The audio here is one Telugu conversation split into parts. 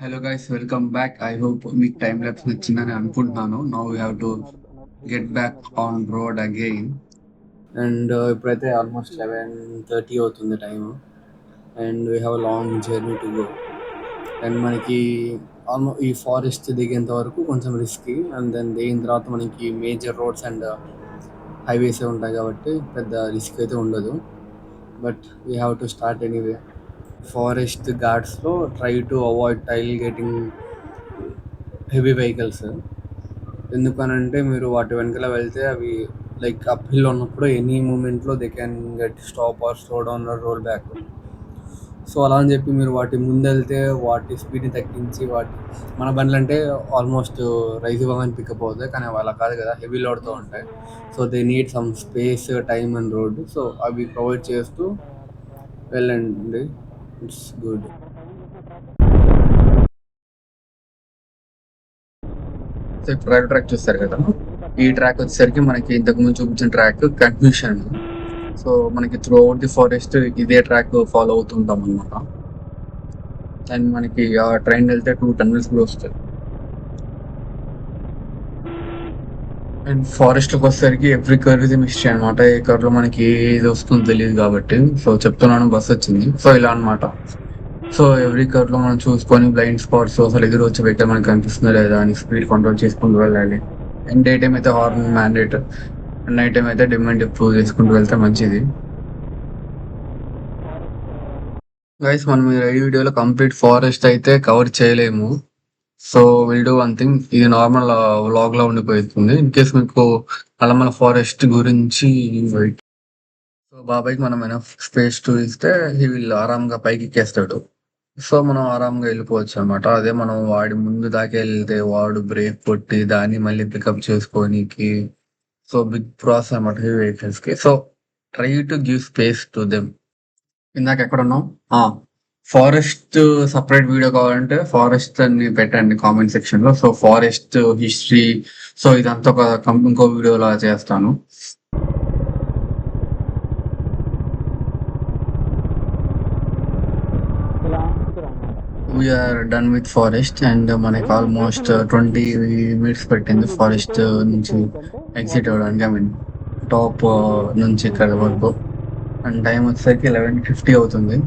Hello guys, welcome back. I hope మీకు టైం ల్యాబ్స్ నచ్చిందని అనుకుంటున్నాను. Now we have to get back on road again. And ఇప్పుడైతే ఆల్మోస్ట్ 11:30 అవుతుంది time. And we have long journey to go. And మనకి ఈ ఫారెస్ట్ దిగేంత వరకు కొంచెం రిస్కీ. అండ్ దెన్ దిగిన తర్వాత మనకి మేజర్ రోడ్స్ అండ్ హైవేస్ ఉంటాయి కాబట్టి పెద్ద రిస్క్ అయితే ఉండదు. But we have to start anyway. Forest గార్డ్స్లో try to avoid tailgating heavy vehicles. ఎందుకనంటే మీరు వాటి వెనకాల వెళ్తే అవి లైక్ అప్ హిల్ ఉన్నప్పుడు ఎనీ మూమెంట్లో they can get stop or slow down or roll back. So అలా అని చెప్పి మీరు వాటి ముందెళ్తే వాటి స్పీడ్ని తగ్గించి మన బండ్లు అంటే ఆల్మోస్ట్ రైజ్ ఇవ్వగానే పికప్ అవుతాయి, కానీ అవి అలా కాదు కదా, హెవీ లోడ్తో ఉంటాయి. So they need some space, time and road. So అవి ప్రొవైడ్ చేస్తూ వెళ్ళండి. It's good. సో ఇప్పుడు రైల్వే ట్రాక్ చూస్తారు కదా, ఈ ట్రాక్ వచ్చేసరికి మనకి ఇంతకు ముందు చూపించిన ట్రాక్ కంటిన్యూషన్. సో మనకి త్రూ అవుట్ ది ఫారెస్ట్ ఇదే ట్రాక్ ఫాలో అవుతుంటాం అనమాట. అండ్ మనకి ఆ ట్రైన్ వెళ్తే 2 టన్నెల్స్ కూడా వస్తాయి. అండ్ ఫారెస్ట్లోకి వచ్చేసరికి ఎవ్రీ కర్వ్ ఇది మిస్టరీ అనమాట. ఏ కర్వ్లో మనకి ఏది వస్తుందో తెలియదు కాబట్టి, సో చెప్తున్నాను, బస్ వచ్చింది. సో ఇలా అనమాట. సో ఎవ్రీ కర్వ్లో మనం చూసుకొని బ్లైండ్ స్పాట్స్, అసలు ఎదురు వచ్చే వెహికల్ మనకి కనిపిస్తుందా లేదా అని స్పీడ్ కంట్రోల్ చేసుకుంటూ వెళ్ళాలి. అండ్ డే టైం అయితే హార్న్ మ్యాండేట్, నైట్ టైం అయితే డిమ్ అండ్ ఇంప్రూవ్ చేసుకుంటూ వెళ్తే మంచిది. గైస్, మనం ఈ వీడియోలో కంప్లీట్ ఫారెస్ట్ అయితే కవర్ చేయలేము. So will do one thing, ఇది నార్మల్ వ్లాగ్ లో ఉండిపోతుంది. ఇన్ కేస్ మీకు నల్లమల ఫారెస్ట్ గురించి సో బాబాయ్కి మనం ఎనఫ్ స్పేస్ టు ఇస్తే హీ విల్ ఆరాంగా పైకి ఎక్కేస్తాడు. సో మనం ఆరాంగా వెళ్ళిపోవచ్చు అనమాట. అదే మనం వాడి ముందు దాకా వెళ్తే వాడు బ్రేక్ కొట్టి దాన్ని మళ్ళీ పికప్ చేసుకోనికి సో బిగ్ ప్రాసెస్ అనమాట హెవీ వెహికల్స్ కి. So try to give space to them. ఇందాక ఎక్కడ ఉన్నాం? ఫారెస్ట్ సపరేట్ వీడియో కావాలంటే ఫారెస్ట్ అని పెట్టండి కామెంట్ సెక్షన్ లో. సో ఫారెస్ట్ హిస్టరీ, సో ఇదంతా ఒక ఇంకో వీడియోలా చేస్తాను. We're done with forest and మనకి ఆల్మోస్ట్ 20 మినిట్స్ పెట్టింది ఫారెస్ట్ నుంచి ఎగ్జిట్ అవ్వడానికి. ఐ మీన్ టాప్ నుంచి ఇక్కడ వరకు. అండ్ టైం వచ్చేసరికి 11:50 అవుతుంది.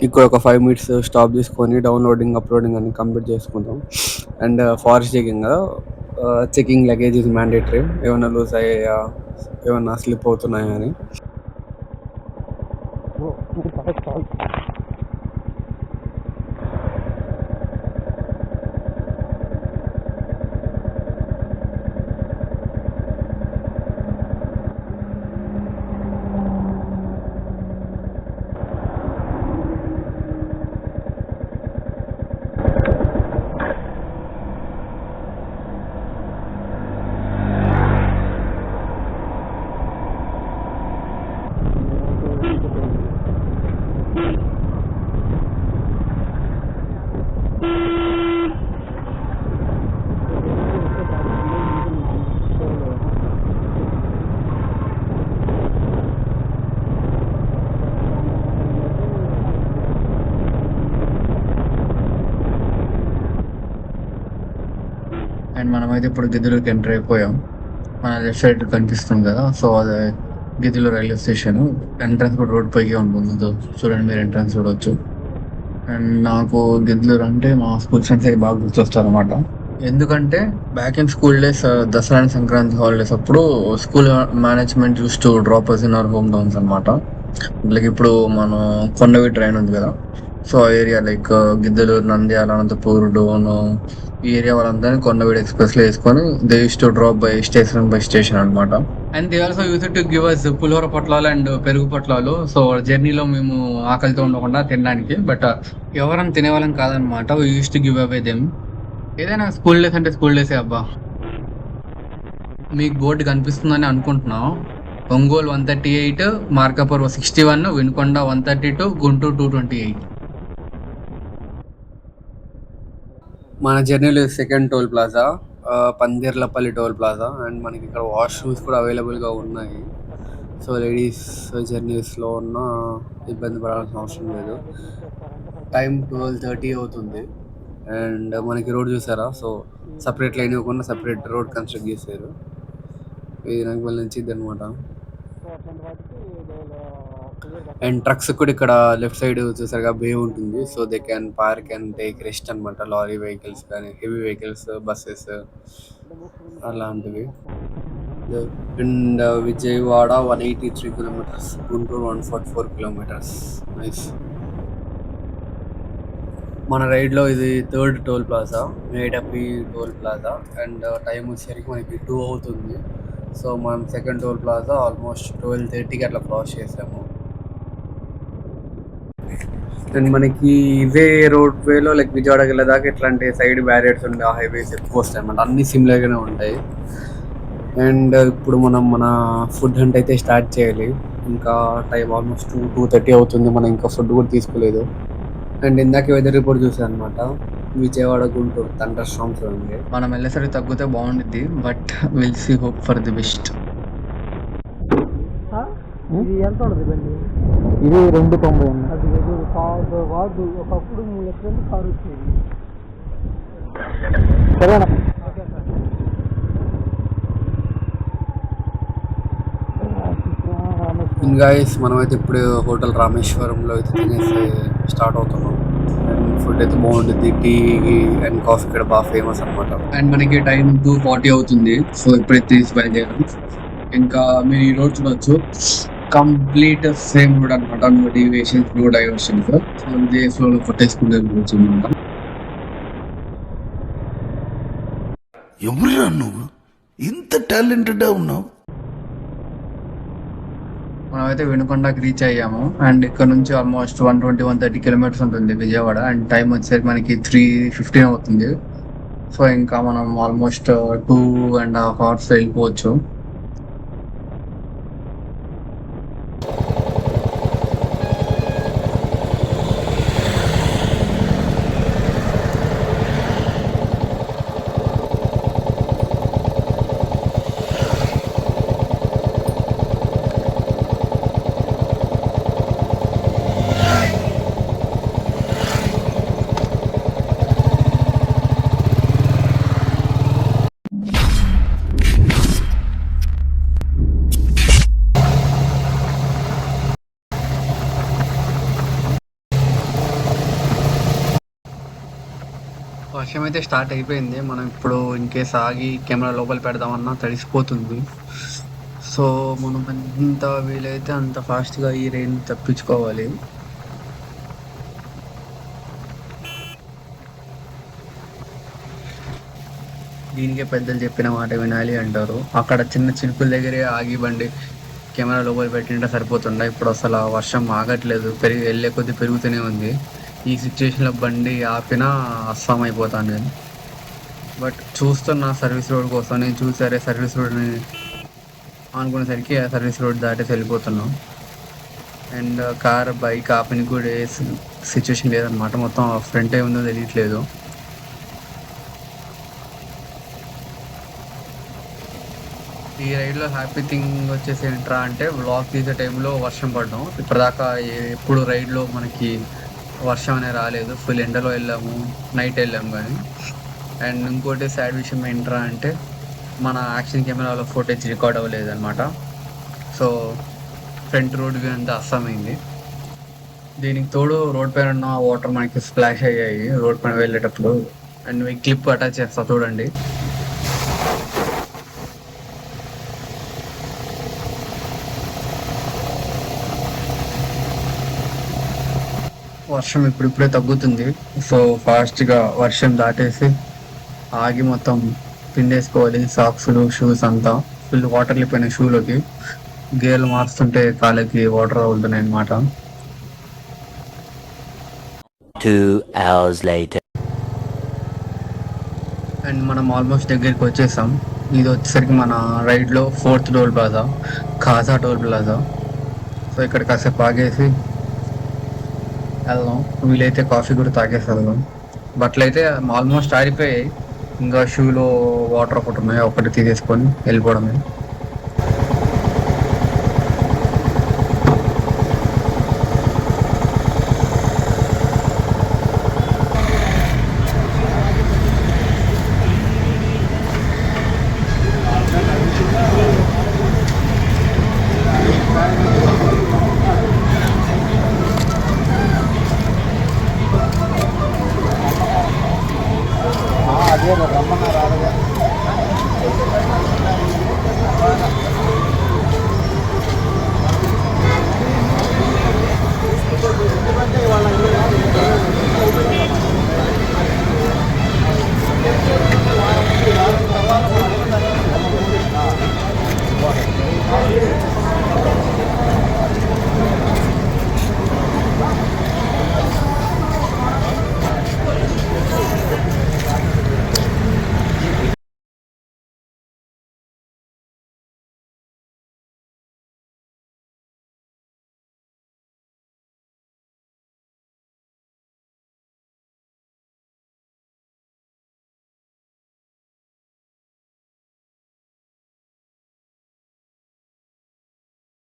ఇక్కడ ఒక 5 మినిట్స్ స్టాప్ తీసుకొని డౌన్లోడింగ్ అప్లోడింగ్ అని కంప్లీట్ చేసుకుందాం. అండ్ ఫారెస్ట్ చెకింగ్ కదా, చెకింగ్ లగేజ్ ఇస్ మ్యాండేటరీ. ఏమైనా లూజ్ అయ్యాయా, ఏమైనా స్లిప్ అవుతున్నాయా అని. అండ్ మనమైతే ఇప్పుడు గిద్దలూరుకి ఎంటర్ అయిపోయాం. మన లెఫ్ట్ సైడ్ కనిపిస్తుంది కదా, సో అదే గిద్దలూరు రైల్వే స్టేషన్. ఎంట్రన్స్ కూడా రోడ్ పైకి ఉంటుంది. చూడండి, మీరు ఎంట్రన్స్ చూడవచ్చు. అండ్ నాకు గిద్దలూరు అంటే మా స్కూల్ ఫ్రెండ్స్ అయితే బాగా గుర్తొస్తారు అనమాట. ఎందుకంటే back in school days, Dasara and Sankranti holidays అప్పుడు school management use to drop us in our home towns అనమాట. లైక్ ఇప్పుడు మనం కొండవి ట్రైన్ ఉంది కదా, సో ఆ ఏరియా లైక్ గిద్దలూరు, నంద్యాల, అనంతపూర్, డోన్, ఈ ఏరియా వాళ్ళందరినీ కొండవీడు ఎక్స్ప్రెస్ లో వేసుకొని they use to drop by station అనమాట. And they also use to give us pulihora potlalu and పెరుగు పొట్లాలు. సో జర్నీలో మేము ఆకలితో ఉండకుండా తినడానికి. బట్ ఎవరైనా తినేవాళ్ళని కాదనమాట, use to give away them. ఏదైనా స్కూల్ డేస్ అంటే స్కూల్ డేసే అబ్బా. మీకు బోర్డు కనిపిస్తుందని అనుకుంటున్నాం. ఒంగోలు 138, మార్కాపూర్ 61, వినుకొండ 132, గుంటూరు 228. మన జర్నీలో second toll plaza Pandirlapalli toll plaza. And మనకి ఇక్కడ వాష్రూమ్స్ కూడా అవైలబుల్గా ఉన్నాయి. సో లేడీస్ జర్నీస్లో ఉన్న ఇబ్బంది పడాల్సిన అవసరం లేదు. టైం 12:30 అవుతుంది. అండ్ మనకి రోడ్ చూసారా? సో సపరేట్ లైన్ ఇవ్వకుండా సపరేట్ రోడ్ కన్స్ట్రక్ట్ చేశారు. ఇది నాకు మళ్ళీ నచ్చింది అనమాట. అండ్ ట్రక్స్ కూడా ఇక్కడ లెఫ్ట్ సైడ్ చూసారుగా బే ఉంటుంది. So they can park and take rest అనమాట. లారీ వెహికల్స్ కానీ హెవీ వెహికల్స్, బస్సెస్ అలాంటివి. And Vijayawada 183 kilometres, Guntur 144 kilometres. Nice. మన రైడ్లో ఇది third toll plaza, Medapi toll plaza. And time వచ్చేసరికి మనకి 2 అవుతుంది. సో మనం సెకండ్ టోల్ ప్లాజా ఆల్మోస్ట్ 12:30కి అట్లా క్రాస్ చేసాము. అండ్ మనకి ఇదే రోడ్ వేలో లైక్ విజయవాడకి వెళ్ళేదాకా ఇట్లాంటి సైడ్ బ్యారియర్స్ ఉండే హైవేస్ ఎక్కువ వస్తాయి అన్నమాట. అన్ని సిమిలర్గానే ఉంటాయి. అండ్ ఇప్పుడు మనం మన ఫుడ్ హంట్ అయితే స్టార్ట్ చేయాలి. ఇంకా టైం ఆల్మోస్ట్ 2:30 అవుతుంది. మనం ఇంకా ఫుడ్ కూడా తీసుకోలేదు. అండ్ ఇందాక వెదర్ రిపోర్ట్ చూసాను అనమాట. విజయవాడ గుంటూరు థండర్ స్టార్మ్స్ ఉంది. మనం వెళ్ళేసరికి తగ్గితే బాగుండిద్ది, but will see, hope for the best. ఇది ఎంత ఉండదు బండి? ఇది 290 అండి. అది కాదు కాదు, ఒకప్పుడు 3 లక్షలు కారు వచ్చేది. సరేనా? గైస్ మనమైతే ఇప్పుడు హోటల్ రామేశ్వరంలో అయితే తినేసి స్టార్ట్ అవుతున్నాం. అండ్ ఫుడ్ అయితే బాగుంటుంది. టీ అండ్ కాఫీ ఇక్కడ బాగా ఫేమస్ అనమాట. అండ్ మనకి టైం 2:40 అవుతుంది. సో ఇప్పుడైతే తీసి బయలుదేరాం. ఇంకా మీరు ఈ రోడ్ చూడొచ్చు, కంప్లీట్ సేమ్ రోడ్ అనమాట. No deviations, no diversions. So ఇదే ఫ్లోలో కొట్టేసుకుంటే అనమాట. ఎవరురా నువ్వు, ఇంత టాలెంటెడ్ ఉన్నావు? మనమైతే వినుకొండకి రీచ్ అయ్యాము. అండ్ ఇక్కడ నుంచి ఆల్మోస్ట్ 120-130 కిలోమీటర్స్ ఉంటుంది విజయవాడ. అండ్ టైం వచ్చేసరికి మనకి 3:15 అవుతుంది. సో ఇంకా మనం ఆల్మోస్ట్ 2.5 hours వెళ్ళిపోవచ్చు. వర్షం అయితే స్టార్ట్ అయిపోయింది. మనం ఇప్పుడు ఇన్ కేస్ ఆగి కెమెరా లోపల పెడదామన్నా తడిసిపోతుంది. సో మనం ఎంత వీలైతే అంత ఫాస్ట్గా ఈ రెయిన్ తప్పించుకోవాలి. దీనికే పెద్దలు చెప్పిన మాట వినాలి అంటారు. అక్కడ చిన్న చినుకుల దగ్గరే ఆగి బండి కెమెరా లోపల పెట్టింటే సరిపోతుండే. ఇప్పుడు అసలు వర్షం ఆగట్లేదు, వెళ్ళే కొద్దీ పెరుగుతూనే ఉంది. ఈ సిచ్యువేషన్లో బండి ఆపినా అస్సాం అయిపోతాను నేను. బట్ చూస్తున్నా సర్వీస్ రోడ్ కోసం. నేను చూసారే సర్వీస్ రోడ్ని అనుకునేసరికి ఆ సర్వీస్ రోడ్ దాటేసి వెళ్ళిపోతున్నాం. అండ్ కార్ బైక్ ఆపని కూడా సిచ్యువేషన్ లేదనమాట. మొత్తం ఫ్రంట్ ఏముందో తెలియట్లేదు. ఈ రైడ్లో హ్యాపీ థింగ్ వచ్చేసి ఏంట్రా అంటే, వ్లాగ్ తీసే టైంలో వర్షం పడడం. ఇప్పటిదాకా ఎప్పుడు రైడ్లో మనకి వర్షం అనేది రాలేదు. ఫుల్ ఎండలో వెళ్ళాము, నైట్ వెళ్ళాము కానీ. అండ్ ఇంకోటి సాడ్ విషయం ఏంట్రా అంటే, మన యాక్షన్ కెమెరాలో ఫోటేజ్ రికార్డ్ అవ్వలేదు అనమాట. సో ఫ్రంట్ రోడ్ వ్యూ అంతా అస్సమైంది. దీనికి తోడు రోడ్ పైన ఉన్న వాటర్ మనకి స్ప్లాష్ అయ్యాయి రోడ్ పైన వెళ్ళేటప్పుడు. అండ్ మీ క్లిప్ అటాచ్ చేస్తా చూడండి. వర్షం ఇప్పుడిప్పుడే తగ్గుతుంది. సో ఫాస్ట్గా వర్షం దాటేసి ఆగి మొత్తం పిండేసుకోవాలి. సాక్స్లు, షూస్ అంతా ఫుల్ వాటర్ వెళ్ళిపోయినాయి షూలోకి. గేర్లు మారుస్తుంటే కాళ్ళకి వాటర్ తగులుతున్నాయి అన్నమాట. 2 hours later. అండ్ మనం ఆల్మోస్ట్ దగ్గరికి వచ్చేసాం. ఇది వచ్చేసరికి మన రైడ్లో 4th toll plaza, Khaja toll plaza. So ఇక్కడ కాసేపు ఆగేసి వెళ్దాం. వీలైతే కాఫీ కూడా తాగేసి వెళ్దాం. బట్టలు అయితే ఆల్మోస్ట్ ఆరిపోయాయి. ఇంకా షూలో వాటర్ ఒకటి ఉన్నాయి, ఒకటి తీసేసుకొని వెళ్ళిపోవడమే.